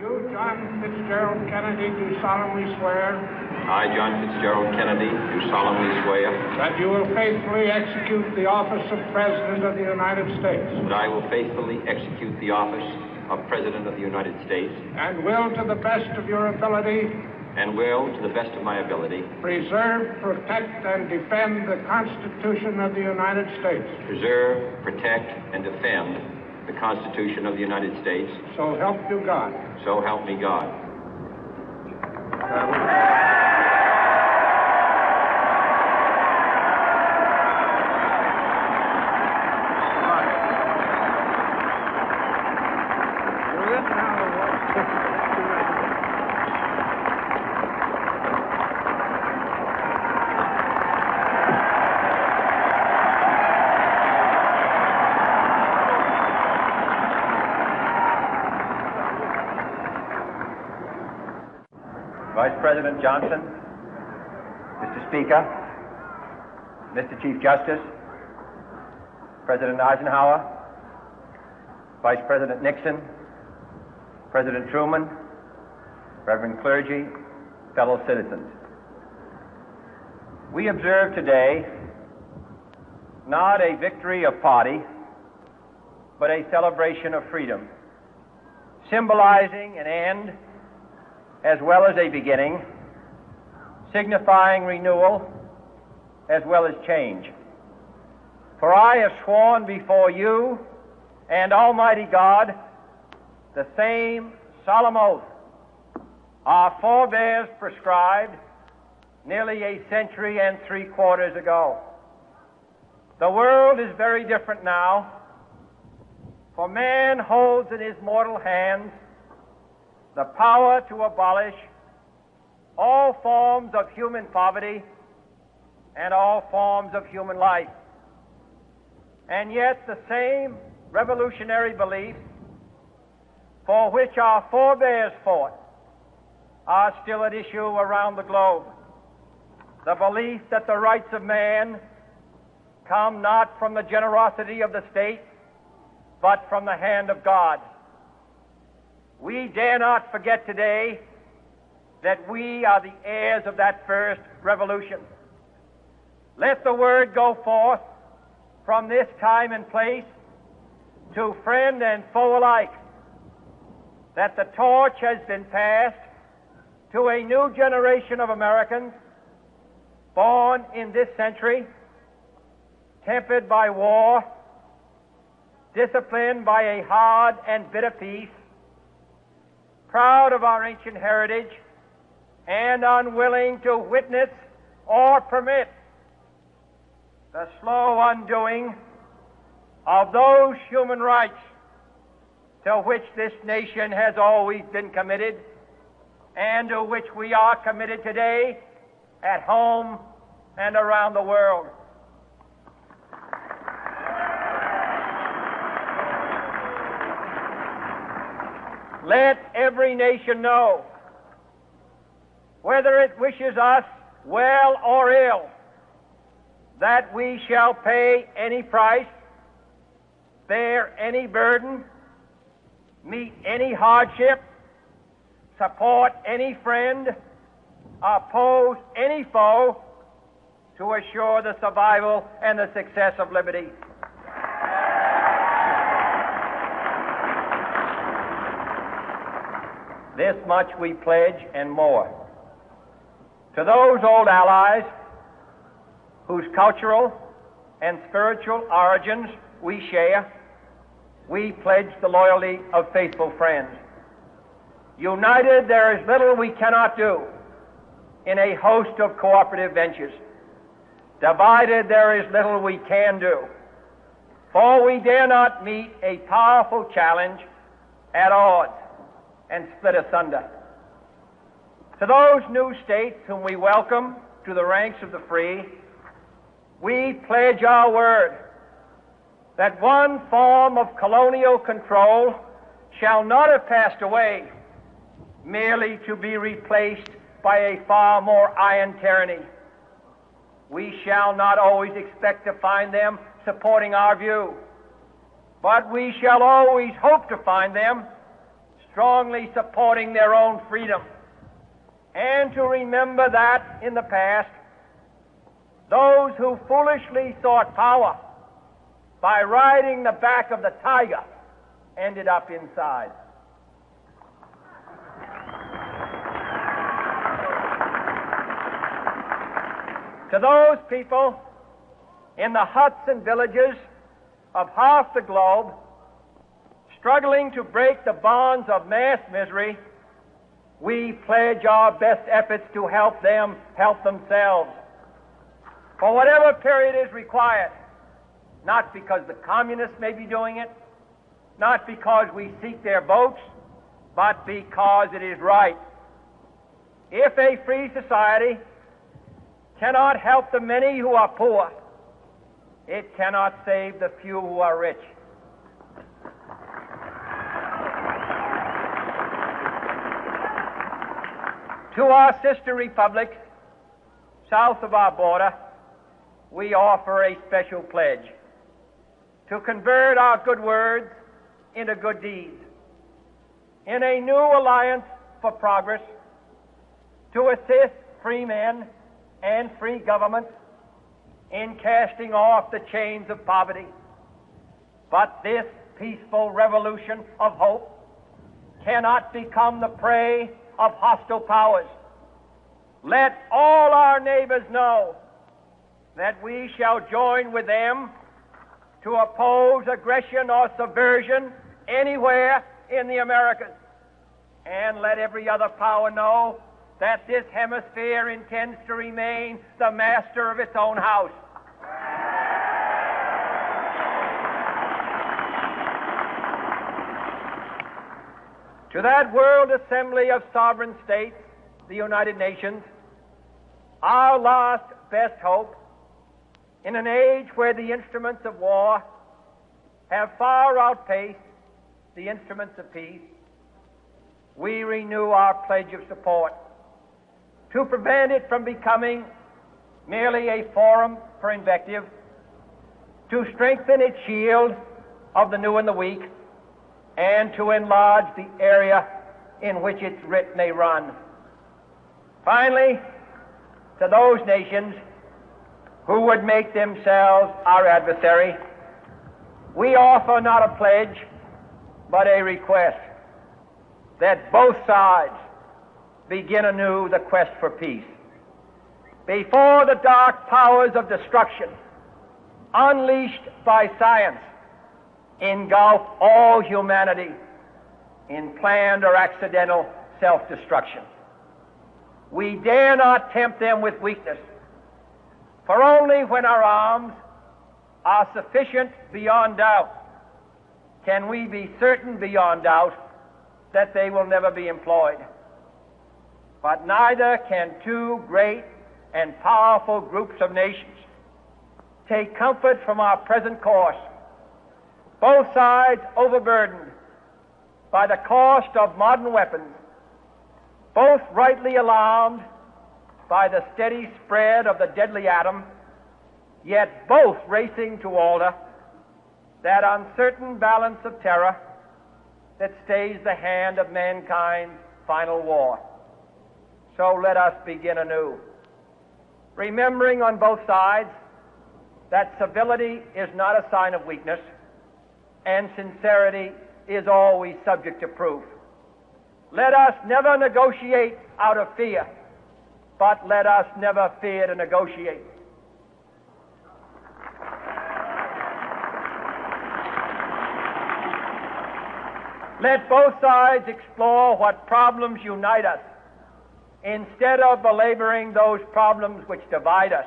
You, John Fitzgerald Kennedy, do solemnly swear. I, John Fitzgerald Kennedy, do solemnly swear. That you will faithfully execute the office of President of the United States. That I will faithfully execute the office of President of the United States. And will, to the best of your ability. And will, to the best of my ability. Preserve, protect, and defend the Constitution of the United States. Preserve, protect, and defend the Constitution of the United States. So help you God. So help me God. Vice President Johnson, Mr. Speaker, Mr. Chief Justice, President Eisenhower, Vice President Nixon, President Truman, Reverend clergy, fellow citizens. We observe today not a victory of party, but a celebration of freedom, symbolizing an end as well as a beginning, signifying renewal as well as change. For I have sworn before you and Almighty God the same solemn oath our forebears prescribed nearly a century and 3/4 ago. The world is very different now, for man holds in his mortal hands the power to abolish all forms of human poverty and all forms of human life. And yet the same revolutionary beliefs for which our forebears fought are still at issue around the globe. The belief that the rights of man come not from the generosity of the state, but from the hand of God. We dare not forget today that we are the heirs of that first revolution. Let the word go forth from this time and place to friend and foe alike that the torch has been passed to a new generation of Americans born in this century, tempered by war, disciplined by a hard and bitter peace, proud of our ancient heritage, and unwilling to witness or permit the slow undoing of those human rights to which this nation has always been committed and to which we are committed today at home and around the world. Let every nation know, whether it wishes us well or ill, that we shall pay any price, bear any burden, meet any hardship, support any friend, oppose any foe to assure the survival and the success of liberty. This much we pledge and more. To those old allies whose cultural and spiritual origins we share, we pledge the loyalty of faithful friends. United, there is little we cannot do in a host of cooperative ventures. Divided, there is little we can do, for we dare not meet a powerful challenge at odds and split asunder. To those new states whom we welcome to the ranks of the free, we pledge our word that one form of colonial control shall not have passed away merely to be replaced by a far more iron tyranny. We shall not always expect to find them supporting our view, but we shall always hope to find them strongly supporting their own freedom, and to remember that in the past, those who foolishly sought power by riding the back of the tiger ended up inside. To those people in the huts and villages of half the globe struggling to break the bonds of mass misery, we pledge our best efforts to help them help themselves for whatever period is required, not because the communists may be doing it, not because we seek their votes, but because it is right. If a free society cannot help the many who are poor, it cannot save the few who are rich. To our sister republics south of our border, we offer a special pledge to convert our good words into good deeds, in a new alliance for progress, to assist free men and free governments in casting off the chains of poverty. But this peaceful revolution of hope cannot become the prey of hostile powers. Let all our neighbors know that we shall join with them to oppose aggression or subversion anywhere in the Americas. And let every other power know that this hemisphere intends to remain the master of its own house. To that World Assembly of Sovereign States, the United Nations, our last best hope, in an age where the instruments of war have far outpaced the instruments of peace, we renew our pledge of support to prevent it from becoming merely a forum for invective, to strengthen its shield of the new and the weak, and to enlarge the area in which its writ may run. Finally, to those nations who would make themselves our adversary, we offer not a pledge, but a request that both sides begin anew the quest for peace. Before the dark powers of destruction, unleashed by science, engulf all humanity in planned or accidental self-destruction, we dare not tempt them with weakness, for only when our arms are sufficient beyond doubt can we be certain beyond doubt that they will never be employed. But neither can two great and powerful groups of nations take comfort from our present course, both sides overburdened by the cost of modern weapons, both rightly alarmed by the steady spread of the deadly atom, yet both racing to alter that uncertain balance of terror that stays the hand of mankind's final war. So let us begin anew, remembering on both sides that civility is not a sign of weakness, and sincerity is always subject to proof. Let us never negotiate out of fear, but let us never fear to negotiate. Let both sides explore what problems unite us, instead of belaboring those problems which divide us.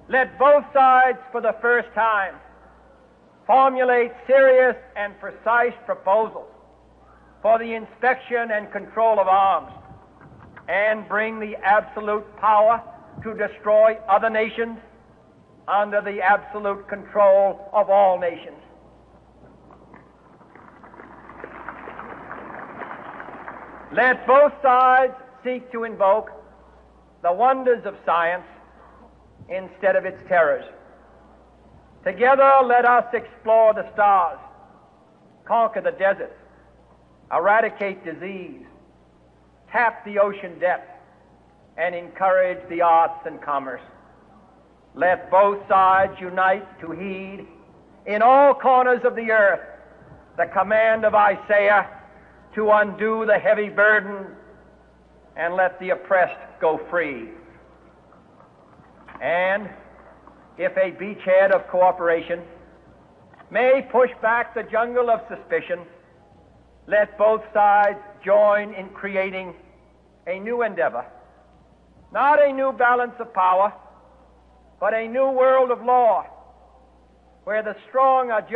Let both sides, for the first time, formulate serious and precise proposals for the inspection and control of arms, and bring the absolute power to destroy other nations under the absolute control of all nations. Let both sides seek to invoke the wonders of science instead of its terrors. Together, let us explore the stars, conquer the deserts, eradicate disease, tap the ocean depth, and encourage the arts and commerce. Let both sides unite to heed in all corners of the earth the command of Isaiah to undo the heavy burden and let the oppressed go free. And if a beachhead of cooperation may push back the jungle of suspicion, let both sides join in creating a new endeavor, not a new balance of power, but a new world of law, where the strong are judged